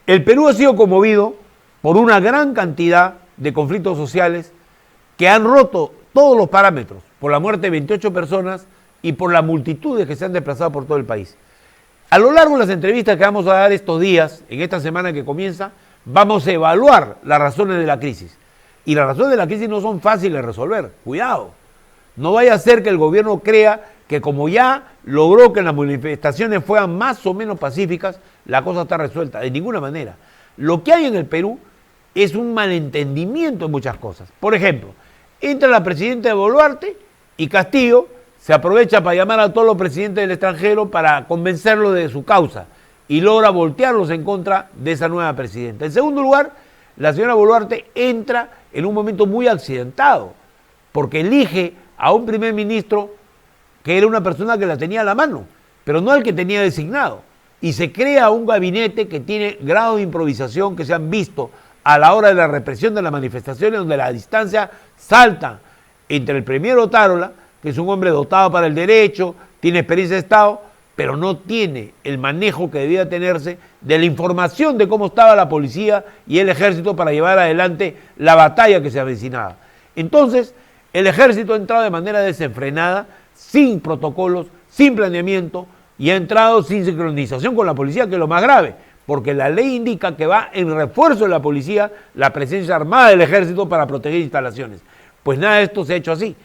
El Perú ha sido conmovido por una gran cantidad de conflictos sociales que han roto todos los parámetros, por la muerte de 28 personas y por las multitudes que se han desplazado por todo el país. A lo largo de las entrevistas que vamos a dar estos días, en esta semana que comienza, vamos a evaluar las razones de la crisis. Y las razones de la crisis no son fáciles de resolver, cuidado. No vaya a ser que el gobierno crea que como ya logró que las manifestaciones fueran más o menos pacíficas, la cosa está resuelta. De ninguna manera. Lo que hay en el Perú es un malentendimiento en muchas cosas. Por ejemplo, entra la presidenta de Boluarte y Castillo se aprovecha para llamar a todos los presidentes del extranjero para convencerlos de su causa y logra voltearlos en contra de esa nueva presidenta. En segundo lugar, la señora Boluarte entra en un momento muy accidentado, porque elige a un primer ministro que era una persona que la tenía a la mano, pero no al que tenía designado, y se crea un gabinete que tiene grados de improvisación que se han visto a la hora de la represión de las manifestaciones, donde la distancia salta entre el premier Otárola, que es un hombre dotado para el derecho, tiene experiencia de Estado, pero no tiene el manejo que debía tenerse de la información de cómo estaba la policía y el ejército para llevar adelante la batalla que se avecinaba. Entonces, el ejército ha entrado de manera desenfrenada, sin protocolos, sin planeamiento, y ha entrado sin sincronización con la policía, que es lo más grave, porque la ley indica que va en refuerzo de la policía la presencia armada del ejército para proteger instalaciones. Pues nada de esto se ha hecho así.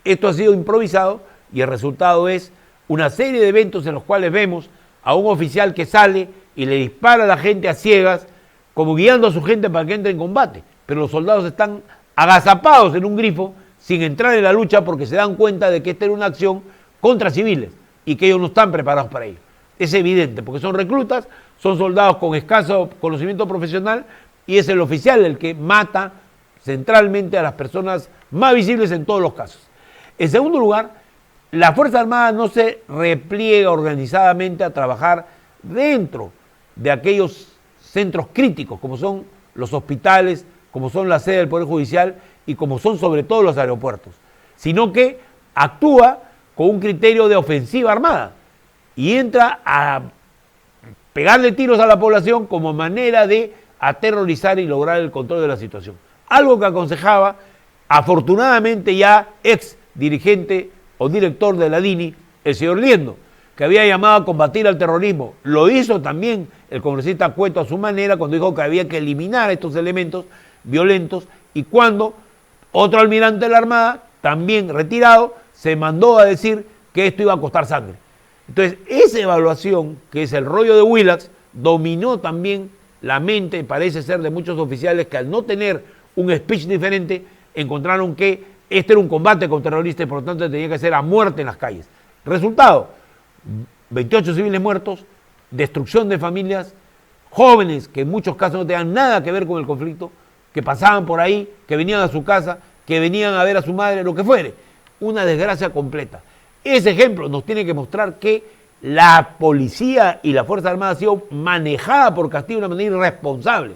Esto ha sido improvisado y el resultado es una serie de eventos en los cuales vemos a un oficial que sale y le dispara a la gente a ciegas, como guiando a su gente para que entre en combate. Pero los soldados están agazapados en un grifo sin entrar en la lucha porque se dan cuenta de que esta era una acción contra civiles y que ellos no están preparados para ello. Es evidente, porque son reclutas, son soldados con escaso conocimiento profesional y es el oficial el que mata centralmente a las personas más visibles en todos los casos. En segundo lugar, la Fuerza Armada no se repliega organizadamente a trabajar dentro de aquellos centros críticos, como son los hospitales, como son la sede del Poder Judicial y como son sobre todo los aeropuertos, sino que actúa con un criterio de ofensiva armada y entra a pegarle tiros a la población como manera de aterrorizar y lograr el control de la situación. Algo que aconsejaba, afortunadamente ya ex dirigente o director de la DINI, el señor Liendo, que había llamado a combatir al terrorismo. Lo hizo también el congresista Cueto a su manera cuando dijo que había que eliminar estos elementos violentos y cuando otro almirante de la Armada, también retirado, se mandó a decir que esto iba a costar sangre. Entonces, esa evaluación, que es el rollo de Willax, dominó también la mente, parece ser, de muchos oficiales que al no tener un speech diferente, encontraron que este era un combate con terroristas y por lo tanto tenía que ser a muerte en las calles. Resultado, 28 civiles muertos, destrucción de familias, jóvenes que en muchos casos no tenían nada que ver con el conflicto, que pasaban por ahí, que venían a su casa, que venían a ver a su madre, lo que fuere. Una desgracia completa. Ese ejemplo nos tiene que mostrar que la policía y la Fuerza Armada ha sido manejada por Castillo de una manera irresponsable,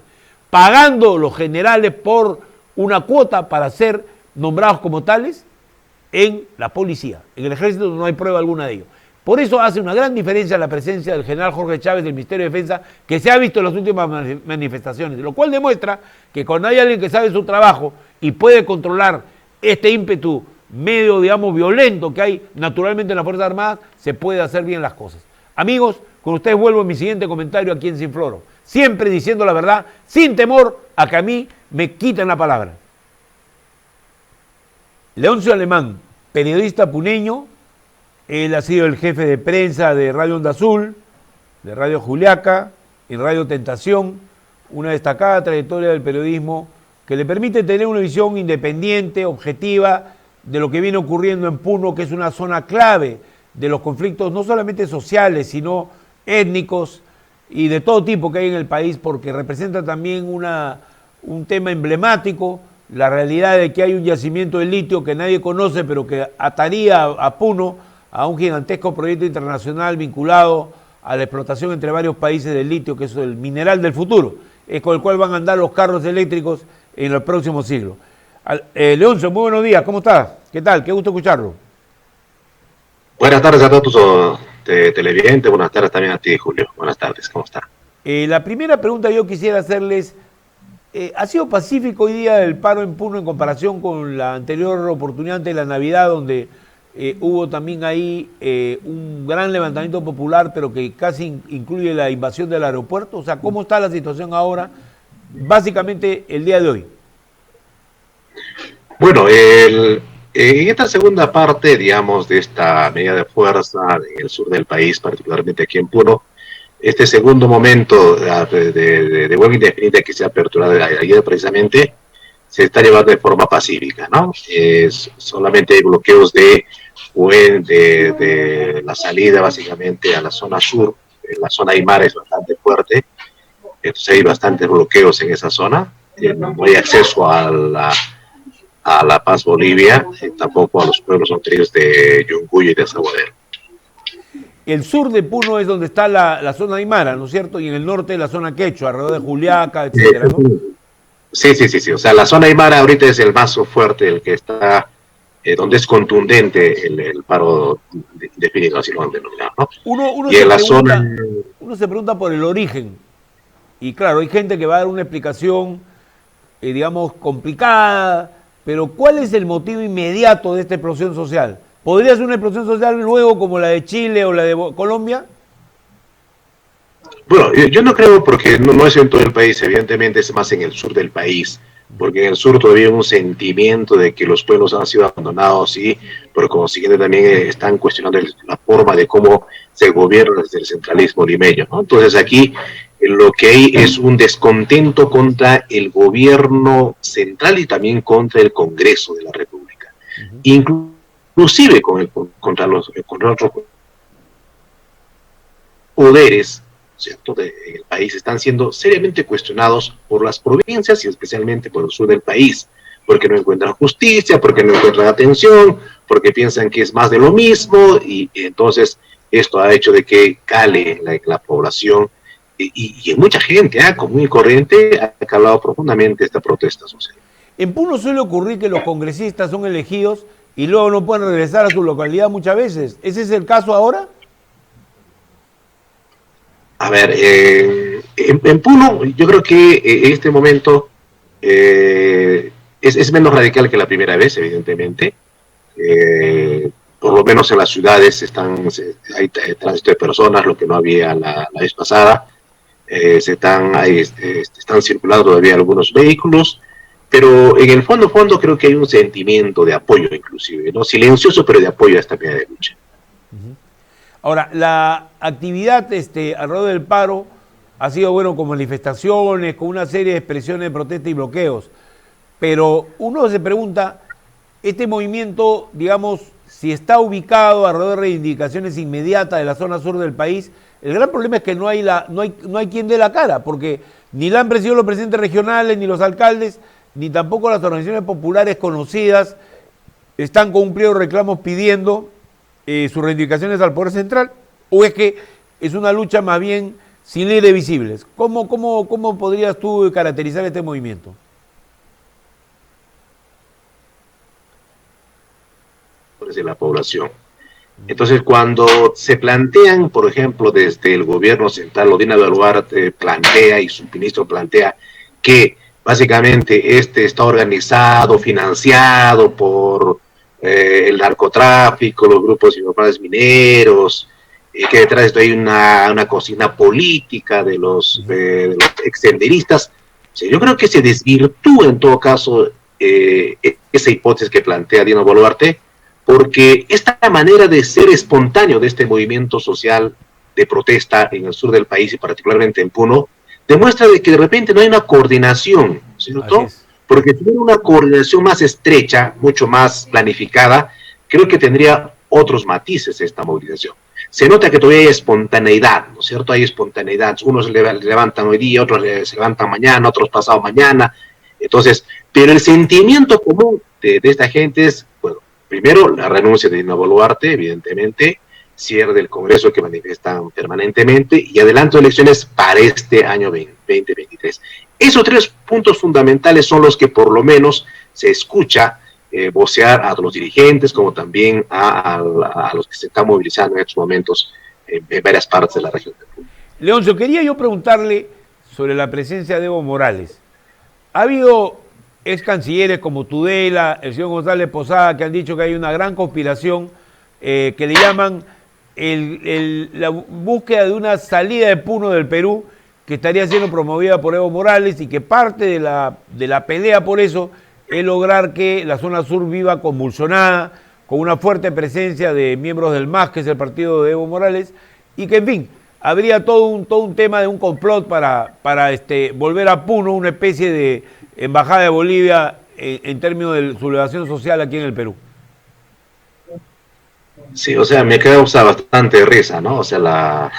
pagando los generales por una cuota para ser nombrados como tales en la policía. En el ejército no hay prueba alguna de ello. Por eso hace una gran diferencia la presencia del general Jorge Chávez del Ministerio de Defensa, que se ha visto en las últimas manifestaciones, lo cual demuestra que cuando hay alguien que sabe su trabajo y puede controlar este ímpetu medio, digamos, violento que hay naturalmente en las Fuerzas Armadas, se puede hacer bien las cosas. Amigos, con ustedes vuelvo a mi siguiente comentario aquí en Sin Floro, siempre diciendo la verdad, sin temor a que a mí me quiten la palabra. Leoncio Alemán, periodista puneño, él ha sido el jefe de prensa de Radio Onda Azul, de Radio Juliaca y Radio Tentación, una destacada trayectoria del periodismo que le permite tener una visión independiente, objetiva, de lo que viene ocurriendo en Puno, que es una zona clave de los conflictos, no solamente sociales, sino étnicos y de todo tipo que hay en el país, porque representa también un tema emblemático, la realidad de que hay un yacimiento de litio que nadie conoce, pero que ataría a Puno a un gigantesco proyecto internacional vinculado a la explotación entre varios países del litio, que es el mineral del futuro, es con el cual van a andar los carros eléctricos en el próximo siglo. Leoncio, muy buenos días, ¿cómo estás? ¿Qué tal? Qué gusto escucharlo. Buenas tardes a todos tus televidentes, buenas tardes también a ti, Julio. Buenas tardes, ¿cómo está? La primera pregunta yo quisiera hacerles, ¿ha sido pacífico hoy día el paro en Puno en comparación con la anterior oportunidad de la Navidad, donde hubo también ahí un gran levantamiento popular, pero que casi incluye la invasión del aeropuerto? O sea, ¿cómo está la situación ahora, básicamente el día de hoy? Bueno, en esta segunda parte, digamos, de esta medida de fuerza en el sur del país, particularmente aquí en Puno, este segundo momento de huelga indefinida que se ha aperturado ayer precisamente, se está llevando de forma pacífica, ¿no? Solamente hay bloqueos de la salida básicamente a la zona sur, la zona Aymara es bastante fuerte, entonces hay bastantes bloqueos en esa zona, no hay acceso a La Paz, Bolivia, tampoco a los pueblos fronterizos de Yunguyo y de Azaguadero. El sur de Puno es donde está la zona aymara, ¿no es cierto? Y en el norte la zona quechua, alrededor de Juliaca, etcétera, ¿no? Sí. O sea, la zona aymara ahorita es el más fuerte, el que está, donde es contundente el paro definido, así lo han denominado, ¿no? Uno Y se en la zona... pregunta, uno se pregunta por el origen. Y claro, hay gente que va a dar una explicación, digamos, complicada, pero ¿cuál es el motivo inmediato de esta explosión social? ¿Podría ser una explosión social luego como la de Chile o la de Colombia? Bueno, yo no creo porque no es en todo el país, evidentemente es más en el sur del país, porque en el sur todavía hay un sentimiento de que los pueblos han sido abandonados y por consiguiente también están cuestionando la forma de cómo se gobierna desde el centralismo limeño, ¿no? Entonces aquí lo que hay es un descontento contra el gobierno central y también contra el Congreso de la República, Uh-huh. inclusive contra otros poderes, ¿cierto?, del país están siendo seriamente cuestionados por las provincias y especialmente por el sur del país, porque no encuentran justicia, porque no encuentran atención, porque piensan que es más de lo mismo y entonces esto ha hecho de que cale la población y mucha gente, común y corriente, ha calado profundamente esta protesta social. En Puno suele ocurrir que los congresistas son elegidos y luego no pueden regresar a su localidad muchas veces. ¿Ese es el caso ahora? A ver, en Puno yo creo que en este momento es menos radical que la primera vez, evidentemente. Por lo menos en las ciudades hay tránsito de personas, lo que no había la vez pasada. Están circulando todavía algunos vehículos, pero en el fondo creo que hay un sentimiento de apoyo inclusive, ¿no? Silencioso, pero de apoyo a esta medida de lucha. Uh-huh. Ahora, la actividad alrededor del paro ha sido, bueno, con manifestaciones, con una serie de expresiones de protesta y bloqueos, pero uno se pregunta, este movimiento, digamos, si está ubicado alrededor de reivindicaciones inmediatas de la zona sur del país, el gran problema es que no hay quien dé la cara, porque ni la han presidido los presidentes regionales, ni los alcaldes, ni tampoco las organizaciones populares conocidas están con un pliego de reclamos pidiendo sus reivindicaciones al Poder Central, o es que es una lucha más bien sin líderes visibles. ¿Cómo podrías tú caracterizar este movimiento? De la población. Entonces, cuando se plantean, por ejemplo, desde el gobierno central, Dina Boluarte plantea y su ministro plantea que básicamente este está organizado, financiado por el narcotráfico, los grupos informales mineros, que detrás de esto hay una cocina política de los extenderistas. O sea, yo creo que se desvirtúa en todo caso esa hipótesis que plantea Dina Boluarte, porque esta manera de ser espontáneo de este movimiento social de protesta en el sur del país y particularmente en Puno, demuestra de que de repente no hay una coordinación, ¿cierto? Porque si hubiera una coordinación más estrecha, mucho más planificada, creo que tendría otros matices esta movilización. Se nota que todavía hay espontaneidad, ¿no es cierto? Hay espontaneidad. Unos se levantan hoy día, otros se levantan mañana, otros pasado mañana. Entonces, pero el sentimiento común de esta gente es, bueno, primero, la renuncia de Dina Boluarte, evidentemente, cierre del Congreso que manifiestan permanentemente y adelanto de elecciones para este año 2023. Esos tres puntos fundamentales son los que por lo menos se escucha vocear a los dirigentes como también a los que se están movilizando en estos momentos en varias partes de la región del mundo. Leoncio, quería yo preguntarle sobre la presencia de Evo Morales. Ha habido ex cancilleres como Tudela, el señor González Posada, que han dicho que hay una gran conspiración que le llaman la búsqueda de una salida de Puno del Perú que estaría siendo promovida por Evo Morales y que parte de la pelea por eso es lograr que la zona sur viva convulsionada, con una fuerte presencia de miembros del MAS, que es el partido de Evo Morales, y que, en fin, habría todo un tema de un complot para volver a Puno una especie de embajada de Bolivia en términos de sublevación social aquí en el Perú. Sí, o sea, me causa bastante risa, ¿no? O sea, la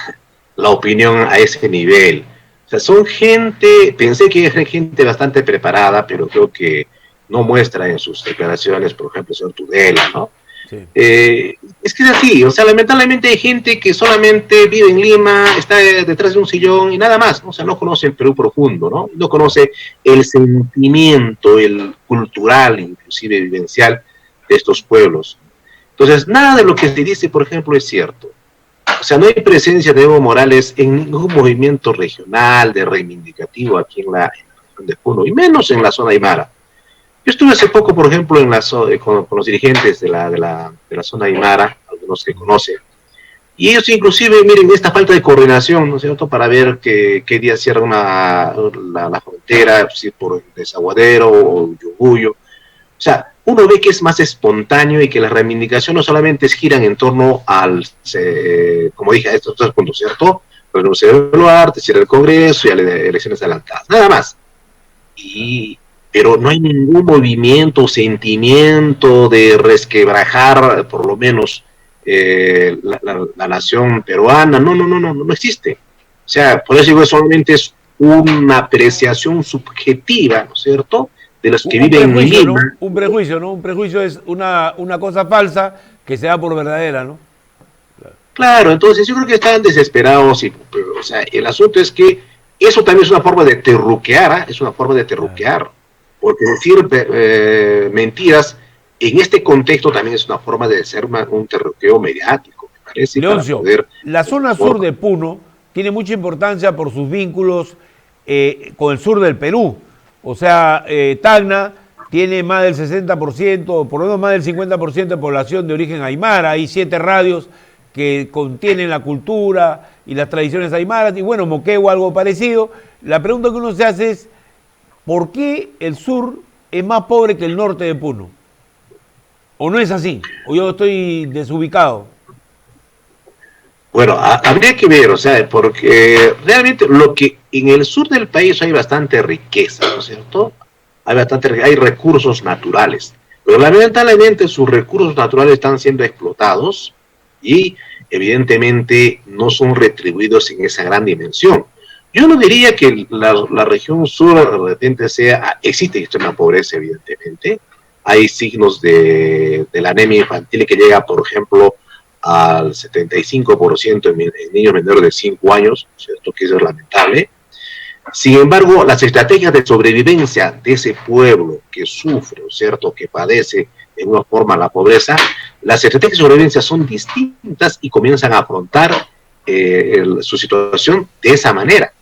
opinión a ese nivel. O sea, son gente, pensé que era gente bastante preparada, pero creo que no muestra en sus declaraciones, por ejemplo, el señor Tudela, ¿no? Sí. Es que es así, o sea, lamentablemente hay gente que solamente vive en Lima, está detrás de un sillón y nada más, ¿no? O sea, no conoce el Perú profundo, ¿no? No conoce el sentimiento, el cultural, inclusive vivencial de estos pueblos. Entonces, nada de lo que se dice, por ejemplo, es cierto. O sea, no hay presencia de Evo Morales en ningún movimiento regional, de reivindicativo aquí en la región de Puno, y menos en la zona Aymara. Yo estuve hace poco, por ejemplo, con los dirigentes de la zona Aymara, algunos que conocen, y ellos inclusive, miren, esta falta de coordinación, ¿no es cierto?, para ver qué día cierran la frontera, si por Desaguadero o Yunguyo. O sea, uno ve que es más espontáneo y que las reivindicaciones no solamente giran en torno como dije, a estos tres puntos, ¿cierto? Renuncia a Boluarte, cierra el Congreso y a las elecciones adelantadas, nada más. Pero no hay ningún movimiento, sentimiento de resquebrajar, por lo menos, la nación peruana. No existe. O sea, por eso digo que solamente es una apreciación subjetiva, ¿no es cierto?, de los que viven en Lima. ¿No? Un prejuicio, ¿no? Un prejuicio es una cosa falsa que se da por verdadera, ¿no? Claro, entonces yo creo que están desesperados. O sea, el asunto es que eso también es una forma de terruquear, es una forma de terruquear. Porque decir mentiras en este contexto también es una forma de hacer un terruqueo mediático, me parece. Leoncio, la zona sur de Puno tiene mucha importancia por sus vínculos con el sur del Perú. O sea, Tacna tiene más del 60%, por lo menos más del 50% de población de origen aymara. Hay 7 radios que contienen la cultura y las tradiciones aymaras. Y bueno, Moquegua algo parecido. La pregunta que uno se hace es, ¿por qué el sur es más pobre que el norte de Puno? ¿O no es así? ¿O yo estoy desubicado? Bueno, habría que ver, o sea, porque realmente lo que en el sur del país hay bastante riqueza, ¿no es cierto? Hay recursos naturales, pero lamentablemente sus recursos naturales están siendo explotados y evidentemente no son retribuidos en esa gran dimensión. Yo no diría que la región sur de repente existe extrema pobreza, evidentemente. Hay signos de la anemia infantil que llega, por ejemplo, al 75% en niños menores de 5 años, ¿cierto?, que eso es lamentable. Sin embargo, las estrategias de sobrevivencia de ese pueblo que sufre, ¿cierto?, que padece de una forma la pobreza, las estrategias de sobrevivencia son distintas y comienzan a afrontar su situación de esa manera.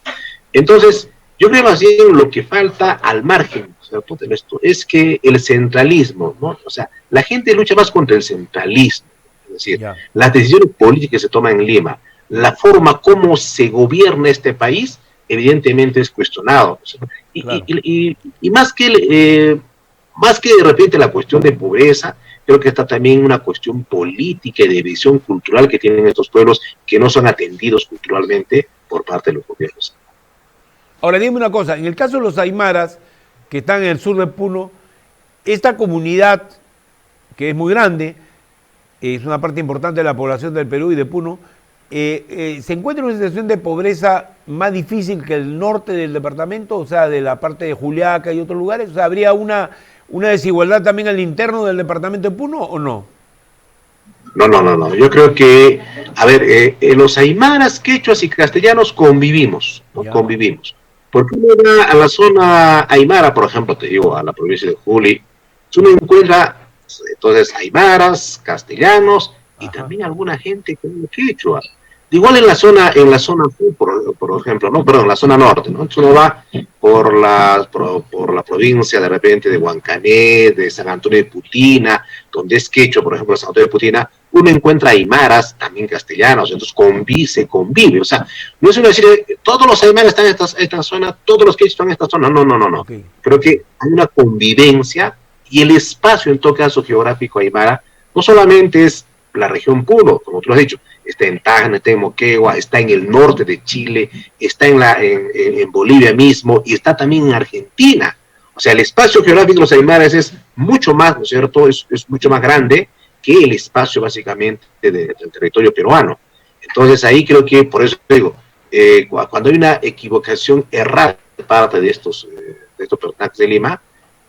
Entonces, yo creo más bien lo que falta al margen, ¿cierto?, de esto es que el centralismo, ¿no? O sea, la gente lucha más contra el centralismo. Es decir, las decisiones políticas que se toman en Lima, la forma como se gobierna este país, evidentemente es cuestionado. Claro. Y más que de repente la cuestión de pobreza, creo que está también una cuestión política y de visión cultural que tienen estos pueblos que no son atendidos culturalmente por parte de los gobiernos. Ahora, dime una cosa, en el caso de los aymaras, que están en el sur de Puno, esta comunidad, que es muy grande, es una parte importante de la población del Perú y de Puno, se encuentra en una situación de pobreza más difícil que el norte del departamento, o sea, de la parte de Juliaca y otros lugares. O sea, ¿habría una desigualdad también al interno del departamento de Puno o no? No. Yo creo que, a ver, los aymaras, quechuas y castellanos convivimos, ¿no? Convivimos. Porque uno va a la zona aymara, por ejemplo, te digo, a la provincia de Juli, uno encuentra entonces aymaras, castellanos y también alguna gente que habla quechua. Igual en la zona sur, por ejemplo, no, perdón, la zona norte, ¿no? Entonces uno va por la provincia de repente de Huancané, de San Antonio de Putina, donde es quechua, por ejemplo, San Antonio de Putina, uno encuentra aymaras, también castellanos, entonces se convive, o sea, no es uno decir, todos los aymaras están en esta zona, todos los quechos están en esta zona, no, no, no, no. Okay. Creo que hay una convivencia y el espacio, en todo caso geográfico aymara, no solamente es la región Puno, como tú lo has dicho, está en Tacna, está en Moquegua, está en el norte de Chile, está en Bolivia mismo y está también en Argentina. O sea, el espacio geográfico de los aymaras es mucho más, ¿no es cierto? Es mucho más grande que el espacio básicamente del territorio peruano. Entonces ahí creo que, por eso digo, cuando hay una equivocación errada de parte de estos personajes de Lima,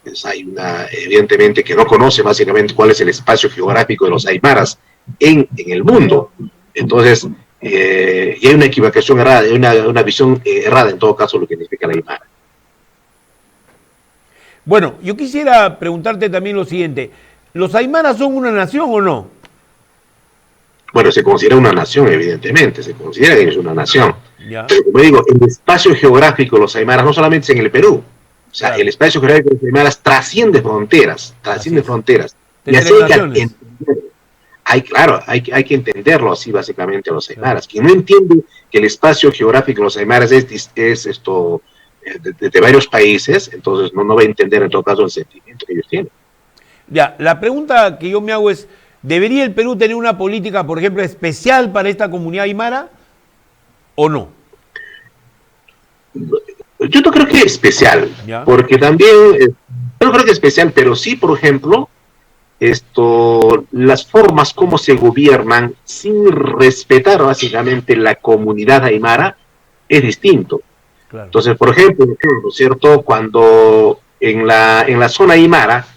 pues hay evidentemente que no conoce básicamente cuál es el espacio geográfico de los aymaras en el mundo. Entonces, y hay una equivocación errada, hay una visión errada en todo caso lo que significa la aymara. Bueno, yo quisiera preguntarte también lo siguiente, ¿los aymaras son una nación o no? Bueno, se considera una nación, evidentemente, se considera que es una nación. Ya. Pero como digo, el espacio geográfico de los aymaras no solamente es en el Perú, o sea, claro, el espacio geográfico de los aymaras trasciende fronteras, y así hay que entenderlo. Claro, hay que entenderlo así básicamente a los aymaras. Quien no entiende que el espacio geográfico de los aymaras es de varios países, entonces no va a entender en todo caso el sentimiento que ellos tienen. Ya, la pregunta que yo me hago es, ¿debería el Perú tener una política, por ejemplo, especial para esta comunidad aymara o no? Yo no creo que especial, ¿ya? Porque también, yo no creo que especial, pero sí, por ejemplo, las formas como se gobiernan sin respetar básicamente la comunidad aymara es distinto. Claro. Entonces, por ejemplo, ¿no es cierto? Cuando en la zona aymara,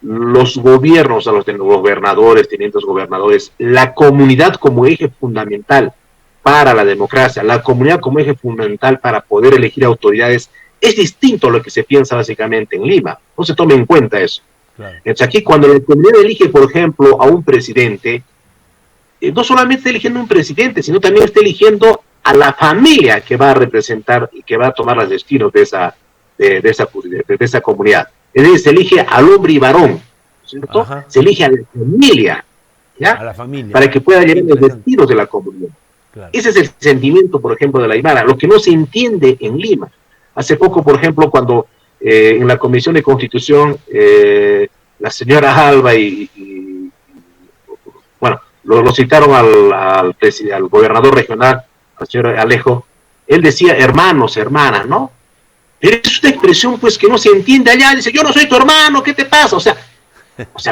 los gobiernos, a los gobernadores, tenientes gobernadores, la comunidad como eje fundamental para la democracia, la comunidad como eje fundamental para poder elegir autoridades, es distinto a lo que se piensa básicamente en Lima. No se tome en cuenta eso. Claro. Entonces aquí cuando la comunidad elige, por ejemplo, a un presidente, no solamente está eligiendo un presidente, sino también está eligiendo a la familia que va a representar y que va a tomar los destinos de esa comunidad. Es decir, se elige al hombre y varón, ¿cierto? Ajá. Se elige a la familia, ¿ya? A la familia. Para que pueda llevar los destinos de la comunidad. Claro. Ese es el sentimiento, por ejemplo, de la aymara, lo que no se entiende en Lima. Hace poco, por ejemplo, cuando en la Comisión de Constitución, la señora Alba bueno, lo citaron al gobernador regional, al señor Alejo, él decía hermanos, hermanas, ¿no? Pero es una expresión pues que no se entiende allá, dice, yo no soy tu hermano, ¿qué te pasa? O sea,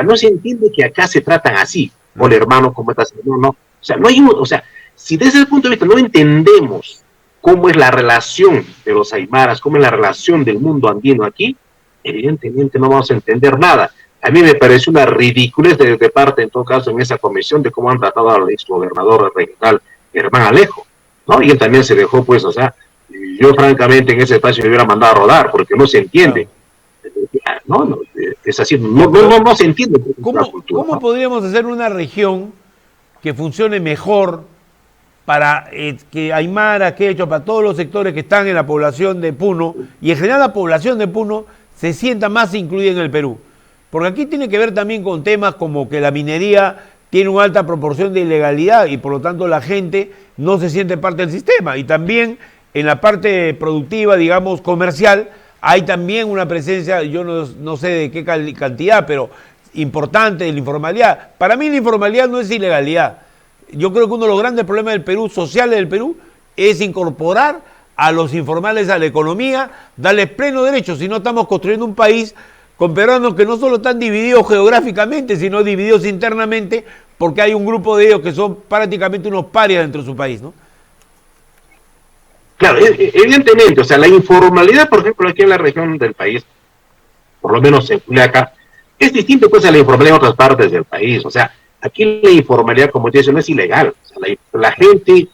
no se entiende que acá se tratan así, hola hermano, ¿cómo estás? No, o sea, no hay o sea, si desde ese punto de vista no entendemos cómo es la relación de los aymaras, cómo es la relación del mundo andino aquí, evidentemente no vamos a entender nada. A mí me pareció una ridiculez de parte, en todo caso, en esa comisión de cómo han tratado al exgobernador regional Germán Alejo, ¿no? Y él también se dejó, pues, o sea, yo francamente en ese espacio me hubiera mandado a rodar, porque no se entiende. No, es así, no se entiende. ¿Cómo podríamos hacer una región que funcione mejor para que aymara, quechua, para todos los sectores que están en la población de Puno, y en general la población de Puno se sienta más incluida en el Perú? Porque aquí tiene que ver también con temas como que la minería tiene una alta proporción de ilegalidad y por lo tanto la gente no se siente parte del sistema. Y también en la parte productiva, digamos, comercial, hay también una presencia, yo no sé de qué cantidad, pero importante de la informalidad. Para mí la informalidad no es ilegalidad. Yo creo que uno de los grandes problemas del Perú, sociales del Perú, es incorporar a los informales a la economía, darles pleno derecho, si no estamos construyendo un país con peruanos que no solo están divididos geográficamente, sino divididos internamente, porque hay un grupo de ellos que son prácticamente unos parias dentro de su país, ¿no? Claro, evidentemente, o sea, la informalidad, por ejemplo, aquí en la región del país, por lo menos en Juliaca, es distinto pues a la informalidad en otras partes del país. O sea, aquí la informalidad, como te dice, no es ilegal. O sea, la gente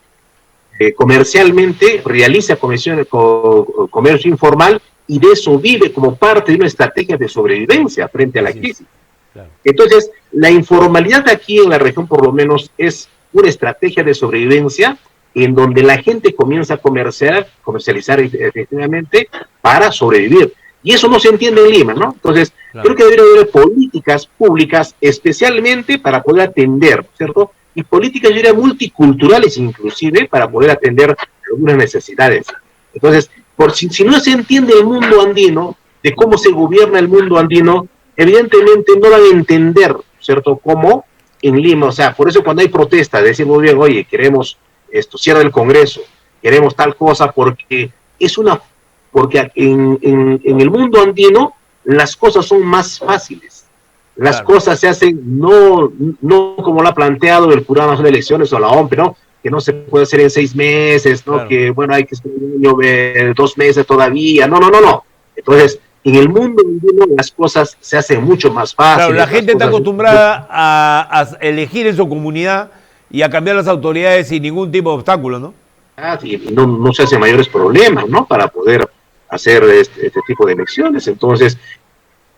comercialmente realiza comercio informal y de eso vive como parte de una estrategia de sobrevivencia frente a la crisis. Claro. Entonces, la informalidad aquí en la región por lo menos es una estrategia de sobrevivencia en donde la gente comienza a comercializar efectivamente para sobrevivir. Y eso no se entiende en Lima, ¿no? Entonces, Claro. creo que debería haber políticas públicas especialmente para poder atender, ¿cierto? Y políticas, yo diría, multiculturales inclusive, para poder atender algunas necesidades. Entonces, si no se entiende el mundo andino, de cómo se gobierna el mundo andino, evidentemente no van a entender, ¿cierto?, cómo en Lima, o sea, por eso cuando hay protestas, decimos bien, oye, queremos esto, cierra el Congreso, queremos tal cosa, porque en el mundo andino las cosas son más fáciles. Las Claro. cosas se hacen no como lo ha planteado el programa de elecciones o la OMP, ¿no? Que no se puede hacer en 6 meses, ¿no? Claro. Que, bueno, hay que esperar 2 meses todavía. No. Entonces, en el mundo andino las cosas se hacen mucho más fáciles. Claro, la gente está cosas... acostumbrada a elegir en su comunidad y a cambiar las autoridades sin ningún tipo de obstáculo, ¿no? Y no se hacen mayores problemas, ¿no? Para poder hacer este tipo de elecciones. Entonces,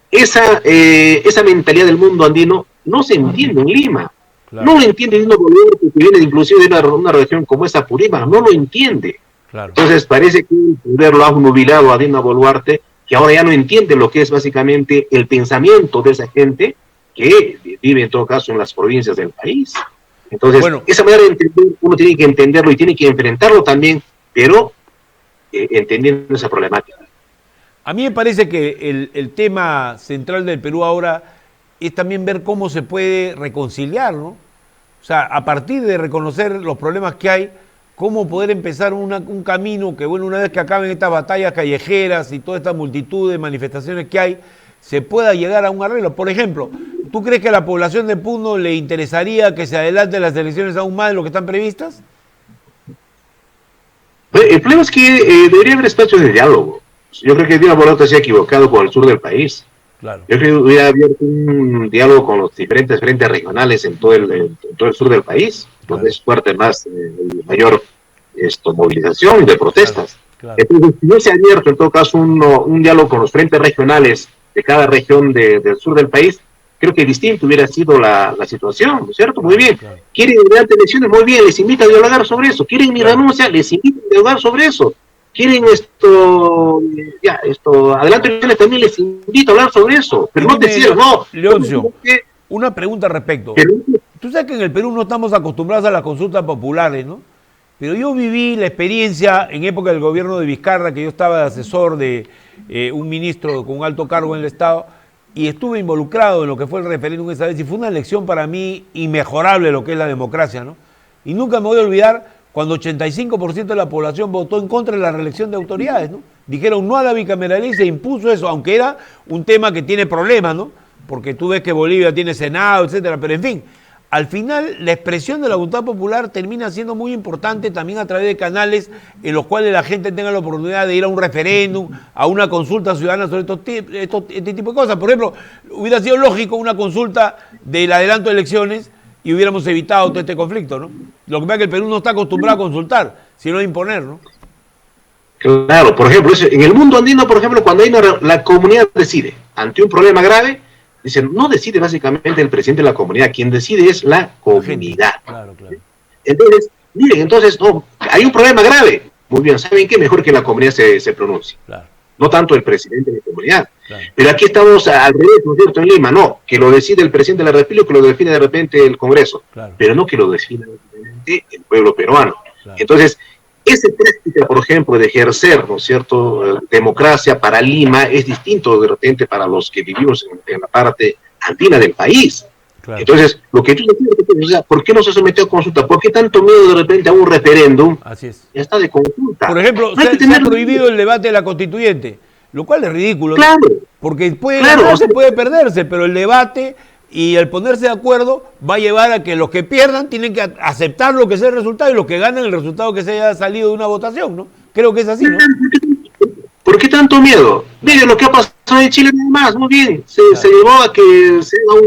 esa mentalidad del mundo andino no se entiende en Lima. Claro. No lo entiende Dino Boluarte, que viene inclusive de una región como esa Purímac, no lo entiende. Claro. Entonces parece que el poder lo ha nubilado a Dino Boluarte, que ahora ya no entiende lo que es básicamente el pensamiento de esa gente que vive en todo caso en las provincias del país. Entonces, bueno, esa manera de entender, uno tiene que entenderlo y tiene que enfrentarlo también, pero entendiendo esa problemática. A mí me parece que el tema central del Perú ahora es también ver cómo se puede reconciliar, ¿no? O sea, a partir de reconocer los problemas que hay, cómo poder empezar un camino que, bueno, una vez que acaben estas batallas callejeras y toda esta multitud de manifestaciones que hay, se pueda llegar a un arreglo. Por ejemplo, ¿tú crees que a la población de Puno le interesaría que se adelanten las elecciones aún más de lo que están previstas? El problema es que debería haber espacios de diálogo. Yo creo que Dino Boluarte se ha equivocado con el sur del país. Claro. Yo creo que hubiera abierto un diálogo con los diferentes frentes regionales en todo el sur del país, claro, donde es fuerte más mayor movilización de protestas. Claro. Entonces, si no se ha abierto en todo caso un diálogo con los frentes regionales de cada región del sur del país, creo que distinto hubiera sido la situación, ¿no es cierto? Muy bien. Claro. ¿Quieren mediante elecciones? Muy bien, les invito a dialogar sobre eso. ¿Quieren mi renuncia? Les invito a dialogar sobre eso. ¿Quieren adelante elecciones? También les invito a hablar sobre eso. Pero no decir, no. Leoncio, una pregunta al respecto. Tú sabes que en el Perú no estamos acostumbrados a las consultas populares, ¿no? Pero yo viví la experiencia en época del gobierno de Vizcarra, que yo estaba de asesor de un ministro con un alto cargo en el Estado, y estuve involucrado en lo que fue el referéndum esa vez, y fue una elección para mí inmejorable lo que es la democracia, ¿no? Y nunca me voy a olvidar cuando 85% de la población votó en contra de la reelección de autoridades, ¿no? Dijeron no a la bicameralidad y se impuso eso, aunque era un tema que tiene problemas, ¿no? Porque tú ves que Bolivia tiene Senado, etcétera, pero en fin, al final la expresión de la voluntad popular termina siendo muy importante también a través de canales en los cuales la gente tenga la oportunidad de ir a un referéndum, a una consulta ciudadana sobre este tipo de cosas. Por ejemplo, hubiera sido lógico una consulta del adelanto de elecciones y hubiéramos evitado todo este conflicto, ¿no? Lo que pasa es que el Perú no está acostumbrado a consultar, sino a imponer, ¿no? Claro, por ejemplo, en el mundo andino, por ejemplo, cuando la comunidad decide ante un problema grave, dicen, no decide básicamente el presidente de la comunidad, quien decide es la comunidad. Claro. Entonces, miren, no, hay un problema grave. Muy bien, ¿saben qué? Mejor que la comunidad se pronuncie. Claro. No tanto el presidente de la comunidad. Claro. Pero aquí estamos al revés, ¿no es cierto? En Lima, no, que lo decide el presidente de la República, que lo define de repente el Congreso, claro, pero no que lo define el pueblo peruano. Claro. Entonces, esa práctica, por ejemplo, de ejercer, ¿no es cierto?, democracia para Lima es distinto de repente para los que vivimos en la parte andina del país. Claro. Entonces, lo que tú decías, ¿por qué no se sometió a consulta? ¿Por qué tanto miedo de repente a un referéndum? Así es. Ya está de consulta. Por ejemplo, se ha prohibido el debate de la constituyente, lo cual es ridículo. Claro. ¿No? Porque puede ganarse, puede perderse, pero el debate y el ponerse de acuerdo va a llevar a que los que pierdan tienen que aceptar lo que sea el resultado y los que ganen el resultado que se haya salido de una votación, ¿no? Creo que es así, ¿no? ¿Por qué tanto miedo? Miren lo que ha pasado en Chile nada más, muy bien, se llevó a que se haga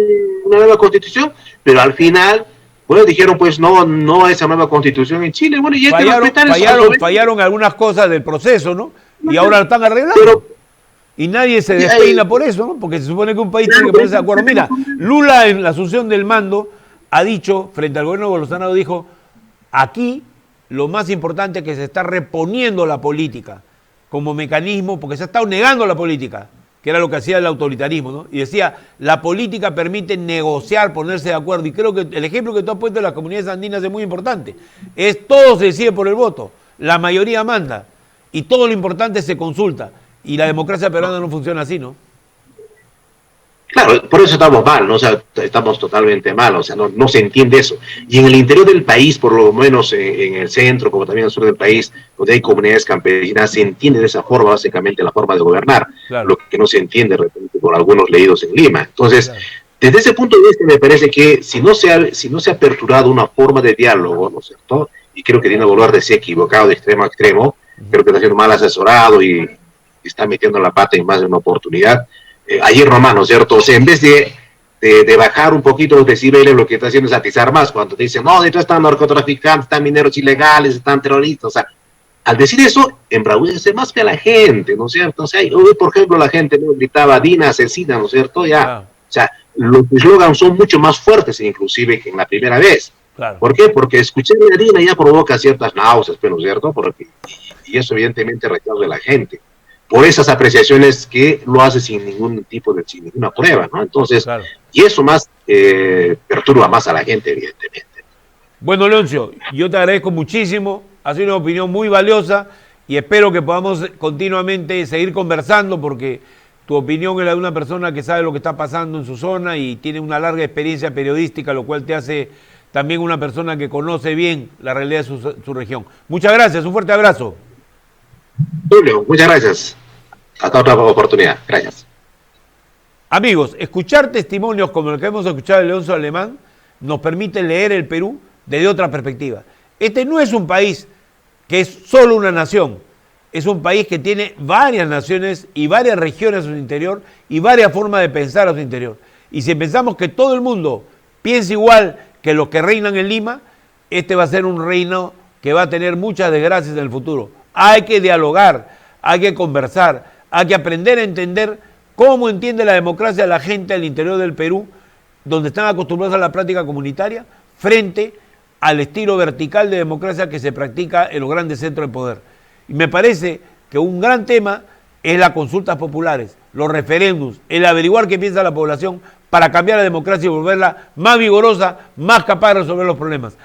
una nueva constitución, pero al final, bueno, dijeron pues no a esa nueva constitución en Chile, bueno, y hay que respetar eso. Fallaron algunas cosas del proceso, ¿no? Y ahora lo están arreglando. Y nadie se despeina por eso, ¿no? Porque se supone que un país tiene que ponerse de acuerdo. Mira, Lula en la asunción del mando ha dicho, frente al gobierno de Bolsonaro, dijo, aquí lo más importante es que se está reponiendo la política como mecanismo, porque se ha estado negando la política, que era lo que hacía el autoritarismo, ¿no? Y decía, la política permite negociar, ponerse de acuerdo, y creo que el ejemplo que tú has puesto de las comunidades andinas es muy importante, es todo se decide por el voto, la mayoría manda, y todo lo importante se consulta, y la democracia peruana no funciona así, ¿no? Claro, por eso estamos mal, ¿no? O sea, estamos totalmente mal, o sea, no se entiende eso. Y en el interior del país, por lo menos en el centro, como también en el sur del país, donde hay comunidades campesinas, se entiende de esa forma, básicamente, la forma de gobernar, Claro. lo que no se entiende de repente por algunos leídos en Lima. Entonces, Claro. desde ese punto de vista, me parece que si no se ha aperturado una forma de diálogo, ¿no es cierto? Y creo que Dina Boluarte se ha equivocado de extremo a extremo, creo que está siendo mal asesorado y está metiendo la pata en más de una oportunidad. Ayer nomás, ¿no es cierto? O sea, en vez de bajar un poquito los decibeles, lo que está haciendo es atizar más cuando te dicen, no, detrás están narcotraficantes, están mineros ilegales, están terroristas. O sea, al decir eso, embraguece más que a la gente, ¿no es cierto? O sea, hoy, por ejemplo, la gente ¿no? gritaba, Dina asesina, ¿no es cierto? Ya, Claro. o sea, los eslogans son mucho más fuertes, inclusive, que en la primera vez. Claro. ¿Por qué? Porque escuchar a Dina ya provoca ciertas náuseas, ¿no es cierto? Y eso, evidentemente, rechazo de la gente. Por esas apreciaciones que lo hace sin ningún tipo sin ninguna prueba, ¿no? Entonces, Claro. y eso más perturba más a la gente, evidentemente. Bueno, Leoncio, yo te agradezco muchísimo, ha sido una opinión muy valiosa y espero que podamos continuamente seguir conversando porque tu opinión es la de una persona que sabe lo que está pasando en su zona y tiene una larga experiencia periodística, lo cual te hace también una persona que conoce bien la realidad de su región. Muchas gracias, un fuerte abrazo. Julio, muchas gracias. Hasta otra oportunidad. Gracias. Amigos, escuchar testimonios como el que hemos escuchado de Leoncio Alemán nos permite leer el Perú desde otra perspectiva. Este no es un país que es solo una nación, es un país que tiene varias naciones y varias regiones a su interior y varias formas de pensar a su interior. Y si pensamos que todo el mundo piensa igual que los que reinan en Lima, este va a ser un reino que va a tener muchas desgracias en el futuro. Hay que dialogar, hay que conversar, hay que aprender a entender cómo entiende la democracia la gente al interior del Perú, donde están acostumbrados a la práctica comunitaria, frente al estilo vertical de democracia que se practica en los grandes centros de poder. Y me parece que un gran tema es las consultas populares, los referéndums, el averiguar qué piensa la población para cambiar la democracia y volverla más vigorosa, más capaz de resolver los problemas.